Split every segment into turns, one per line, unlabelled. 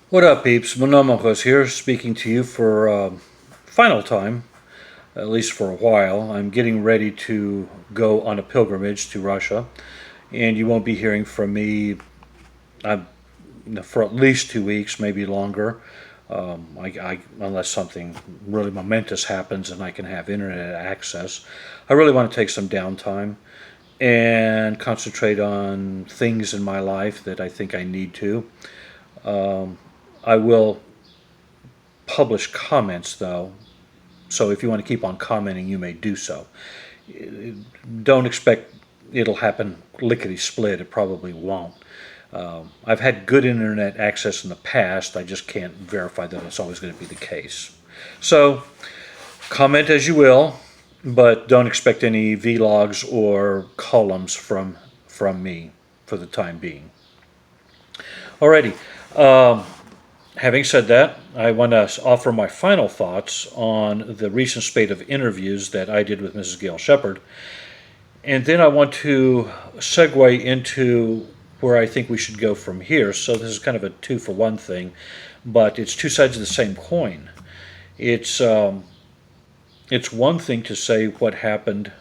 What up, peeps? Monomachos here, speaking to you for final time, at least for a while. I'm getting ready to go on a pilgrimage to Russia, and you won't be hearing from me uh, for at least 2 weeks, maybe longer, unless something really momentous happens and I can have internet access. I really want to take some downtime and concentrate on things in my life that I think I need to. I will publish comments though, so if you want to keep on commenting, you may do so. Don't expect it'll happen lickety split. It probably won't. I've had good internet access in the past. I just can't verify that it's always going to be the case. So comment as you will, but don't expect any vlogs or columns from me for the time being. Alrighty. Having said that, I want to offer my final thoughts on the recent spate of interviews that I did with Mrs. Gail Shepard. And then I want to segue into where I think we should go from here. So this is kind of a two-for-one thing, but it's two sides of the same coin. It's one thing to say what happened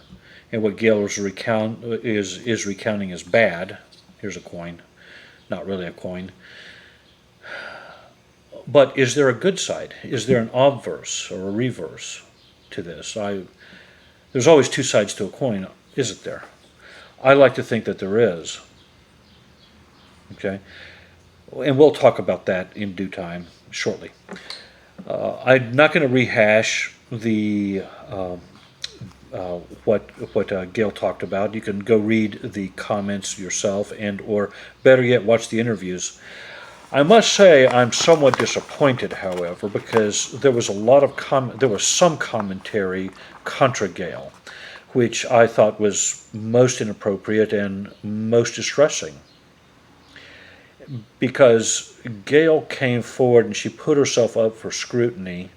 and what Gail is recounting as bad. Here's a coin, not really a coin. But is there a good side? Is there an obverse or a reverse to this? There's always two sides to a coin, isn't there? I like to think that there is. Okay? And we'll talk about that in due time, shortly. I'm not going to rehash the what Gail talked about. You can go read the comments yourself, or better yet, watch the interviews. I must say I'm somewhat disappointed, however, because there was some commentary contra Gail, which I thought was most inappropriate and most distressing. Because Gail came forward and she put herself up for scrutiny,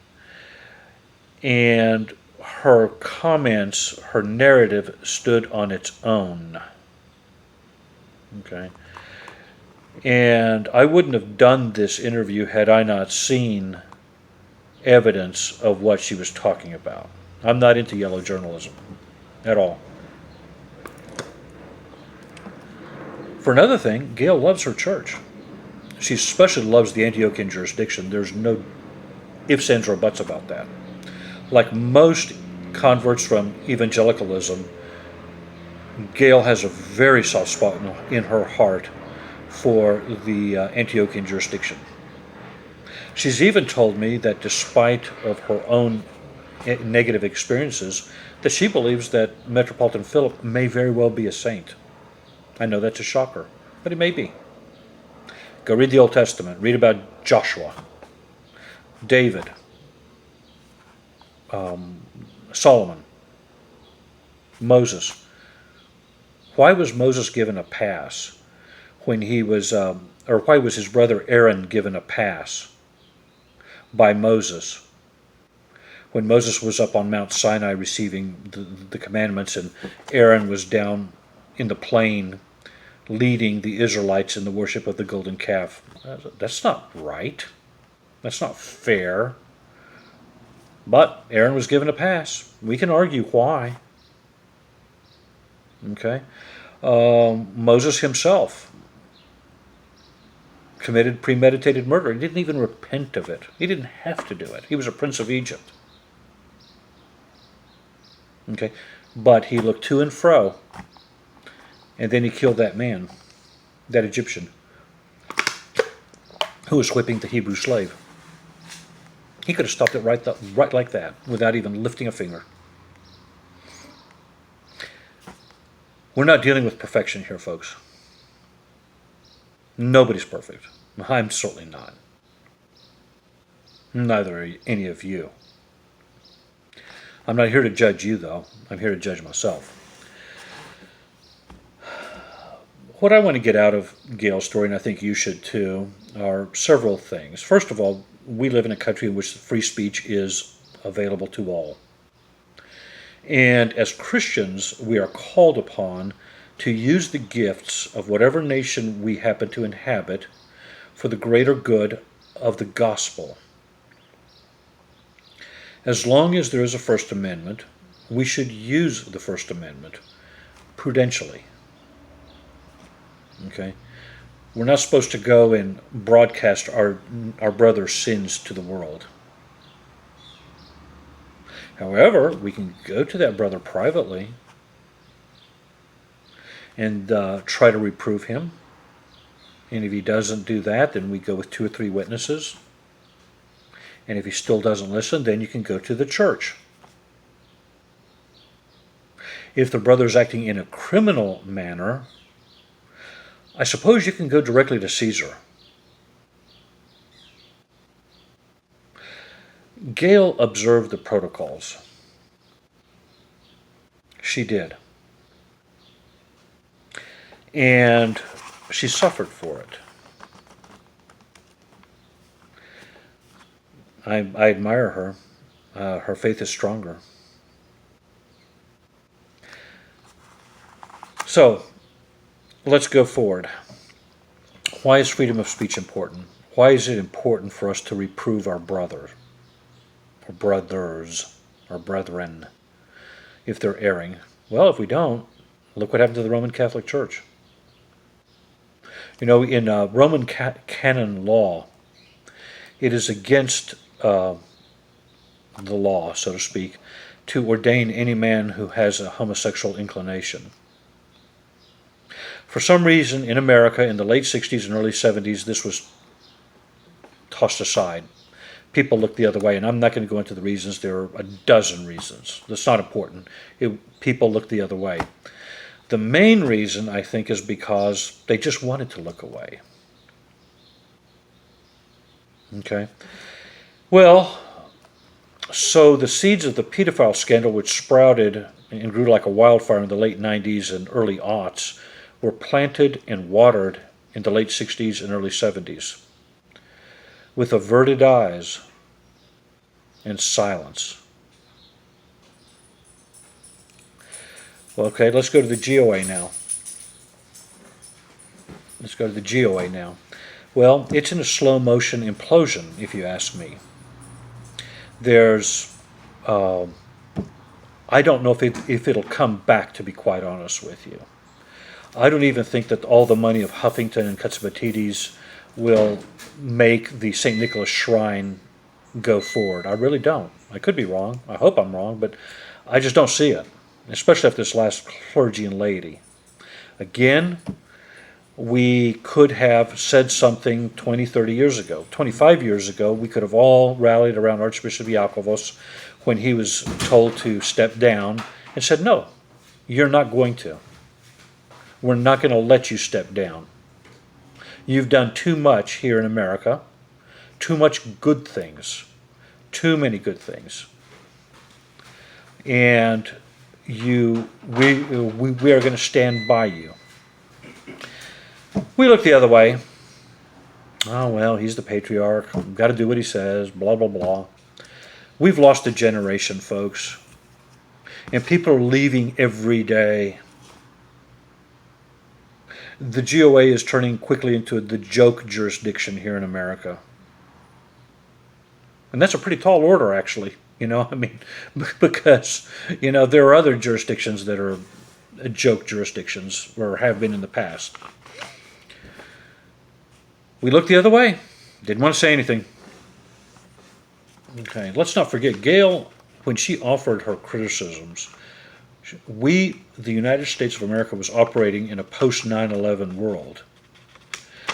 and her comments, her narrative stood on its own. Okay. And I wouldn't have done this interview had I not seen evidence of what she was talking about. I'm not into yellow journalism at all. For another thing, Gail loves her church. She especially loves the Antiochian jurisdiction. There's no ifs, ands, or buts about that. Like most converts from evangelicalism, Gail has a very soft spot in her heart for the Antiochian jurisdiction. She's even told me that despite of her own negative experiences, that she believes that Metropolitan Philip may very well be a saint. I know that's a shocker, but he may be. Go read the Old Testament. Read about Joshua, David, Solomon, Moses. Why was Moses given a pass when he was, or why was his brother Aaron given a pass by Moses when Moses was up on Mount Sinai receiving the commandments, and Aaron was down in the plain leading the Israelites in the worship of the golden calf? That's not right. That's not fair. But Aaron was given a pass. We can argue why. Okay. Moses himself committed premeditated murder. He didn't even repent of it. He didn't have to do it. He was a prince of Egypt. Okay. But he looked to and fro, and then he killed that man, that Egyptian, who was whipping the Hebrew slave. He could have stopped it right like that, without even lifting a finger. We're not dealing with perfection here, folks. Nobody's perfect. I'm certainly not. Neither are any of you. I'm not here to judge you, though. I'm here to judge myself. What I want to get out of Gail's story, and I think you should too, are several things. First of all, we live in a country in which free speech is available to all. And as Christians, we are called upon to use the gifts of whatever nation we happen to inhabit for the greater good of the gospel. As long as there is a First Amendment, we should use the First Amendment prudentially. Okay? We're not supposed to go and broadcast our brother's sins to the world. However, we can go to that brother privately and try to reprove him. And if he doesn't do that, then we go with 2 or 3 witnesses. And if he still doesn't listen, then you can go to the church. If the brother's acting in a criminal manner, I suppose you can go directly to Caesar. Gail observed the protocols. She did. And she suffered for it. I admire her. Her faith is stronger. So, let's go forward. Why is freedom of speech important? Why is it important for us to reprove our brother, or brothers, or brethren, if they're erring? Well, if we don't, look what happened to the Roman Catholic Church. You know, in Roman canon law, it is against the law, so to speak, to ordain any man who has a homosexual inclination. For some reason, in America, in the late 60s and early 70s, this was tossed aside. People looked the other way, and I'm not going to go into the reasons. There are a dozen reasons. That's not important. People looked the other way. The main reason, I think, is because they just wanted to look away. Okay? Well, so the seeds of the pedophile scandal, which sprouted and grew like a wildfire in the late 90s and early aughts, were planted and watered in the late 60s and early 70s with averted eyes and silence. Well, okay, let's go to the GOA now. Let's go to the GOA now. Well, it's in a slow motion implosion, if you ask me. There's, I don't know if it'll come back, to be quite honest with you. I don't even think that all the money of Huffington and Katsimatidis will make the St. Nicholas Shrine go forward. I really don't. I could be wrong. I hope I'm wrong, but I just don't see it, especially after this last clergy and laity. Again, we could have said something 20, 30 years ago. 25 years ago, we could have all rallied around Archbishop Iakovos when he was told to step down and said, no, you're not going to. We're not going to let you step down. You've done too much here in America, too much good things, too many good things. And we are going to stand by you. We look the other way. Oh, well, he's the patriarch. We've got to do what he says, blah, blah, blah. We've lost a generation, folks. And people are leaving every day. The GOA is turning quickly into the joke jurisdiction here in America. And that's a pretty tall order, actually. You know, I mean, because, you know, there are other jurisdictions that are joke jurisdictions, or have been in the past. We looked the other way. Didn't want to say anything. Okay, let's not forget, Gail, when she offered her criticisms, the United States of America, was operating in a post-9/11 world.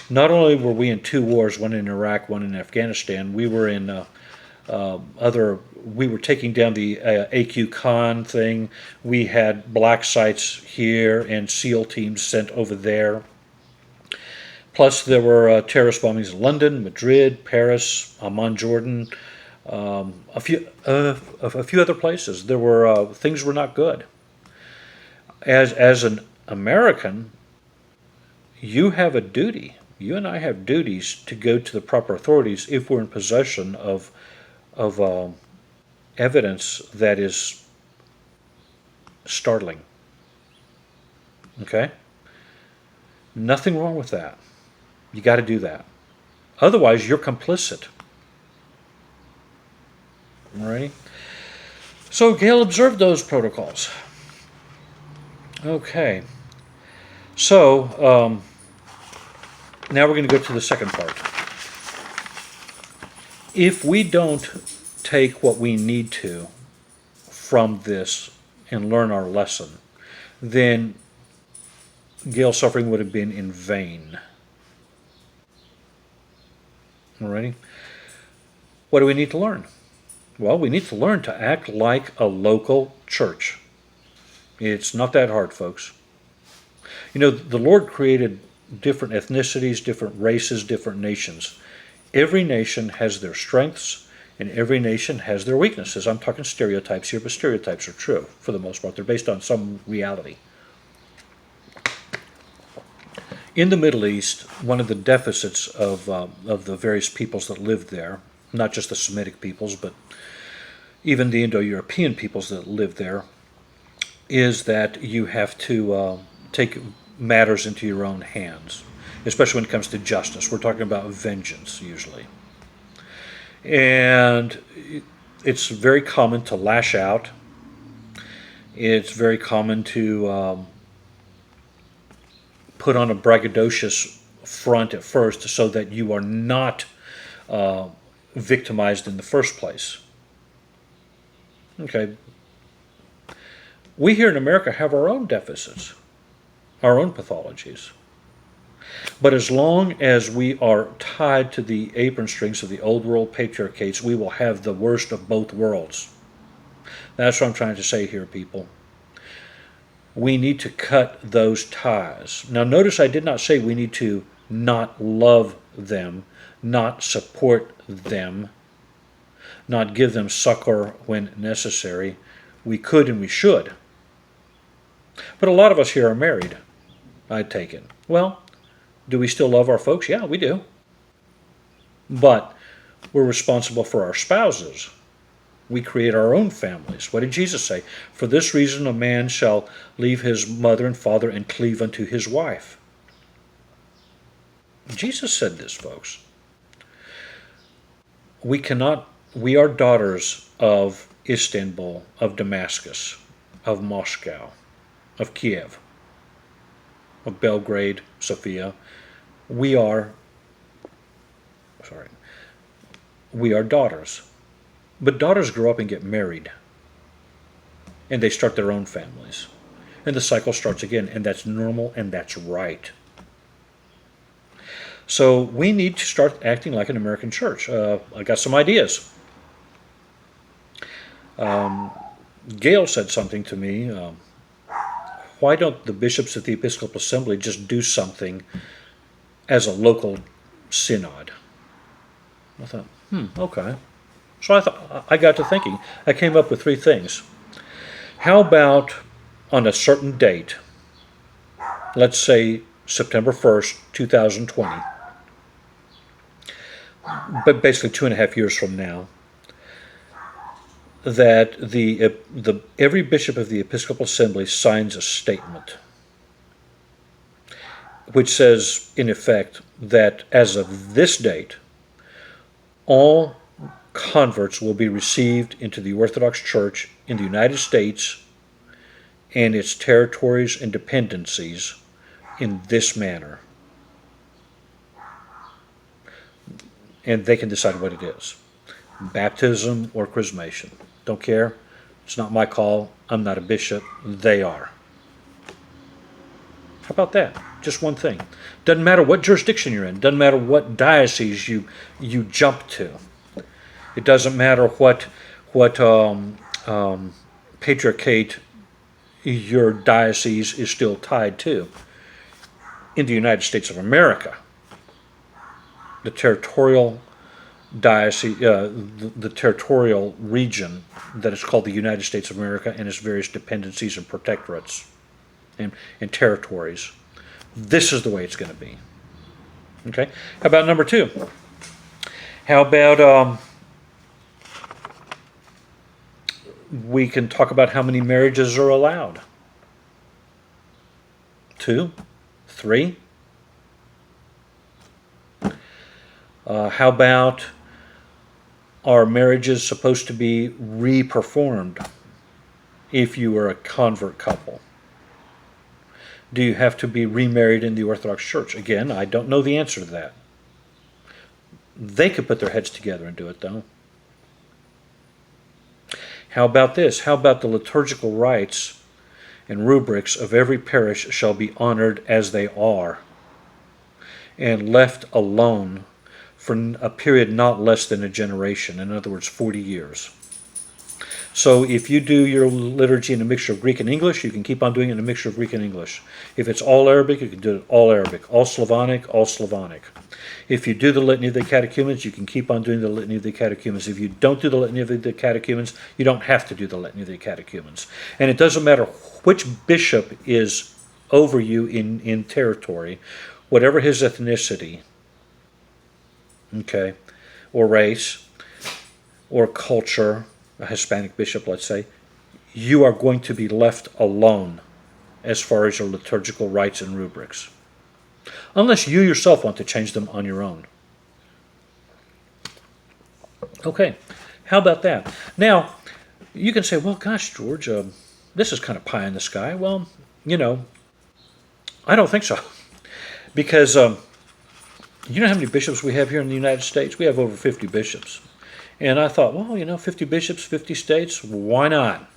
Not only were we in 2 wars, one in Iraq, one in Afghanistan, we were in we were taking down the AQ Khan thing. We had black sites here and SEAL teams sent over there. Plus, there were terrorist bombings in London, Madrid, Paris, Amman, Jordan, a few other places. There were things were not good. As an American, you have a duty. You and I have duties to go to the proper authorities if we're in possession of evidence that is startling. Okay? Nothing wrong with that. You got to do that. Otherwise, you're complicit. Alrighty? So Gail observed those protocols. Okay. So, now we're going to go to the second part. If we don't take what we need to from this and learn our lesson, then Gail's suffering would have been in vain. Alrighty? What do we need to learn? Well, we need to learn to act like a local church. It's not that hard, folks. You know, the Lord created different ethnicities, different races, different nations. Every nation has their strengths, and every nation has their weaknesses. I'm talking stereotypes here, but stereotypes are true for the most part. They're based on some reality. In the Middle East, one of the deficits of the various peoples that lived there, not just the Semitic peoples, but even the Indo-European peoples that lived there, is that you have to take matters into your own hands, especially when it comes to justice. We're talking about vengeance, usually. And it's very common to lash out. It's very common to put on a braggadocious front at first so that you are not victimized in the first place. Okay. We here in America have our own deficits, our own pathologies. But as long as we are tied to the apron strings of the old world patriarchates, we will have the worst of both worlds. That's what I'm trying to say here, people. We need to cut those ties. Now, notice I did not say we need to not love them, not support them, not give them succor when necessary. We could and we should. But a lot of us here are married, I take it. Well, do we still love our folks? Yeah, we do. But we're responsible for our spouses. We create our own families. What did Jesus say? For this reason a man shall leave his mother and father and cleave unto his wife. Jesus said this, folks. We are daughters of Istanbul, of Damascus, of Moscow, of Kiev, of Belgrade, Sofia. We are daughters. But daughters grow up and get married. And they start their own families. And the cycle starts again. And that's normal and that's right. So we need to start acting like an American church. I got some ideas. Gail said something to me. Why don't the bishops of the Episcopal Assembly just do something as a local synod? I thought, okay. So I got to thinking. I came up with three things. How about on a certain date, let's say September 1st, 2020, but basically 2.5 years from now, that every bishop of the Episcopal Assembly signs a statement which says, in effect, that as of this date, all converts will be received into the Orthodox Church in the United States and its territories and dependencies in this manner. And they can decide what it is. Baptism or chrismation. Don't care. It's not my call. I'm not a bishop. They are. How about that? Just one thing. Doesn't matter what jurisdiction you're in. Doesn't matter what diocese you jump to. It doesn't matter what patriarchate your diocese is still tied to. In the United States of America, the territorial diocese, the territorial region that is called the United States of America and its various dependencies and protectorates and territories. This is the way it's going to be. Okay. How about number two? How about we can talk about how many marriages are allowed? 2, 3. How about, are marriages supposed to be re-performed if you are a convert couple? Do you have to be remarried in the Orthodox Church? Again, I don't know the answer to that. They could put their heads together and do it, though. How about this? How about the liturgical rites and rubrics of every parish shall be honored as they are and left alone for a period not less than a generation, in other words, 40 years. So if you do your liturgy in a mixture of Greek and English, you can keep on doing it in a mixture of Greek and English. If it's all Arabic, you can do it all Arabic. All Slavonic, all Slavonic. If you do the Litany of the Catechumens, you can keep on doing the Litany of the Catechumens. If you don't do the Litany of the Catechumens, you don't have to do the Litany of the Catechumens. And it doesn't matter which bishop is over you in territory, whatever his ethnicity, okay, or race, or culture, a Hispanic bishop, let's say, you are going to be left alone as far as your liturgical rites and rubrics. Unless you yourself want to change them on your own. Okay, how about that? Now, you can say, well, gosh, George, this is kind of pie in the sky. Well, I don't think so. Because you know how many bishops we have here in the United States? We have over 50 bishops. And I thought, well, 50 bishops, 50 states, why not?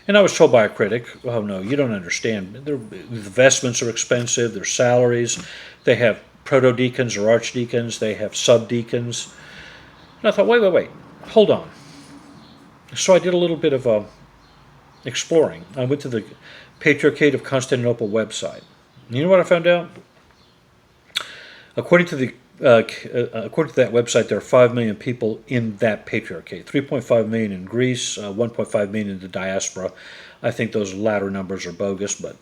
And I was told by a critic, oh, no, you don't understand. The vestments are expensive, their salaries. They have proto-deacons or archdeacons. They have subdeacons. And I thought, wait, hold on. So I did a little bit of exploring. I went to the Patriarchate of Constantinople website. And you know what I found out? According to that website, there are 5 million people in that patriarchate. 3.5 million in Greece, 1.5 million in the diaspora. I think those latter numbers are bogus, but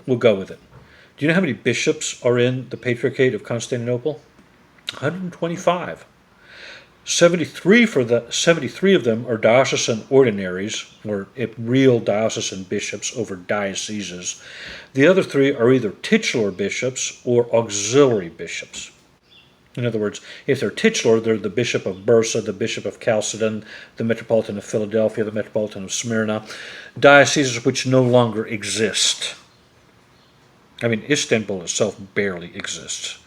we'll go with it. Do you know how many bishops are in the Patriarchate of Constantinople? 125. 73 of them are diocesan ordinaries, or real diocesan bishops over dioceses. The other 3 are either titular bishops or auxiliary bishops. In other words, if they're titular, they're the Bishop of Bursa, the Bishop of Chalcedon, the Metropolitan of Philadelphia, the Metropolitan of Smyrna, dioceses which no longer exist. I mean, Istanbul itself barely exists.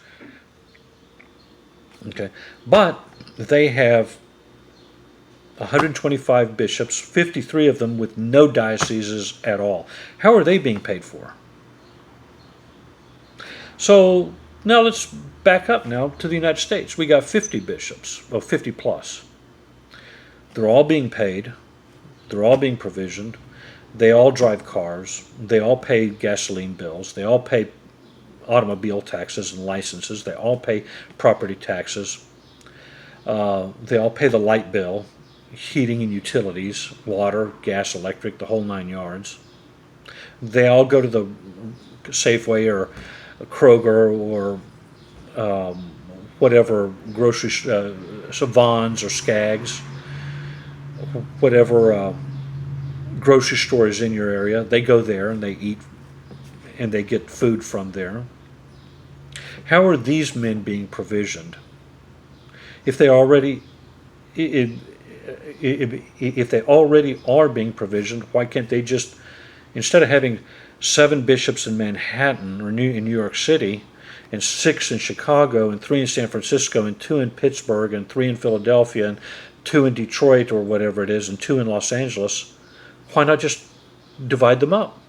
Okay, but they have 125 bishops, 53 of them with no dioceses at all. How are they being paid for? So now let's back up now to the United States. We got 50 bishops, 50 plus. They're all being paid. They're all being provisioned. They all drive cars. They all pay gasoline bills. They all pay automobile taxes and licenses. They all pay property taxes. They all pay the light bill, heating and utilities, water, gas, electric, the whole 9 yards. They all go to the Safeway or Kroger or whatever grocery, Vons or Skaggs, whatever grocery store is in your area. They go there and they eat and they get food from there. How are these men being provisioned? If they already are being provisioned, why can't they just, instead of having 7 bishops in Manhattan or in New York City, and 6 in Chicago, and 3 in San Francisco, and 2 in Pittsburgh, and 3 in Philadelphia, and 2 in Detroit or whatever it is, and 2 in Los Angeles, why not just divide them up?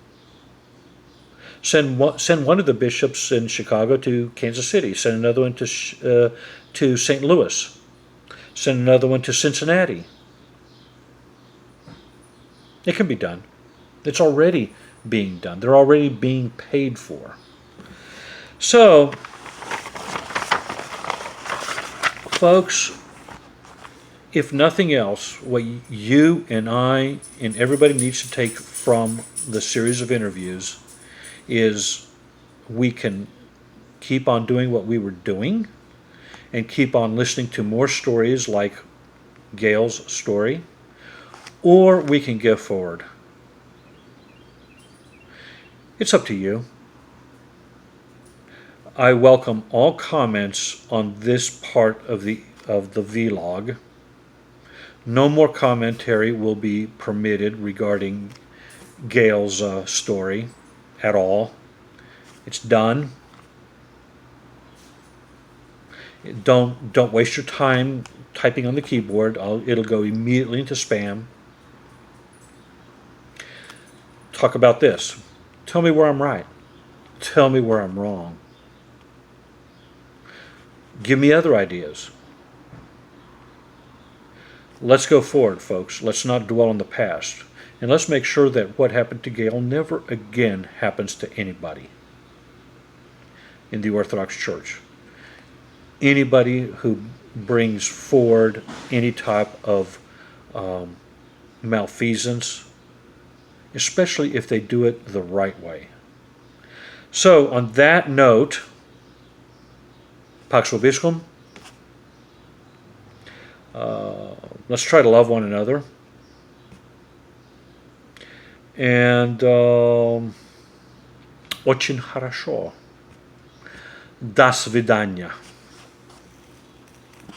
Send one of the bishops in Chicago to Kansas City. Send another one to St. Louis. Send another one to Cincinnati. It can be done. It's already being done. They're already being paid for. So, folks, if nothing else, what you and I and everybody needs to take from the series of interviews is we can keep on doing what we were doing and keep on listening to more stories like Gail's story, or we can go forward. It's up to you. I welcome all comments on this part of the vlog. No more commentary will be permitted regarding Gail's story at all. It's done. Don't waste your time typing on the keyboard. It'll go immediately into spam. Talk about this. Tell me where I'm right. Tell me where I'm wrong. Give me other ideas. Let's go forward, folks. Let's not dwell on the past. And let's make sure that what happened to Gail never again happens to anybody in the Orthodox Church. Anybody who brings forward any type of malfeasance, especially if they do it the right way. So, on that note, Pax Vobiscum, let's try to love one another. And очень хорошо. До свидания.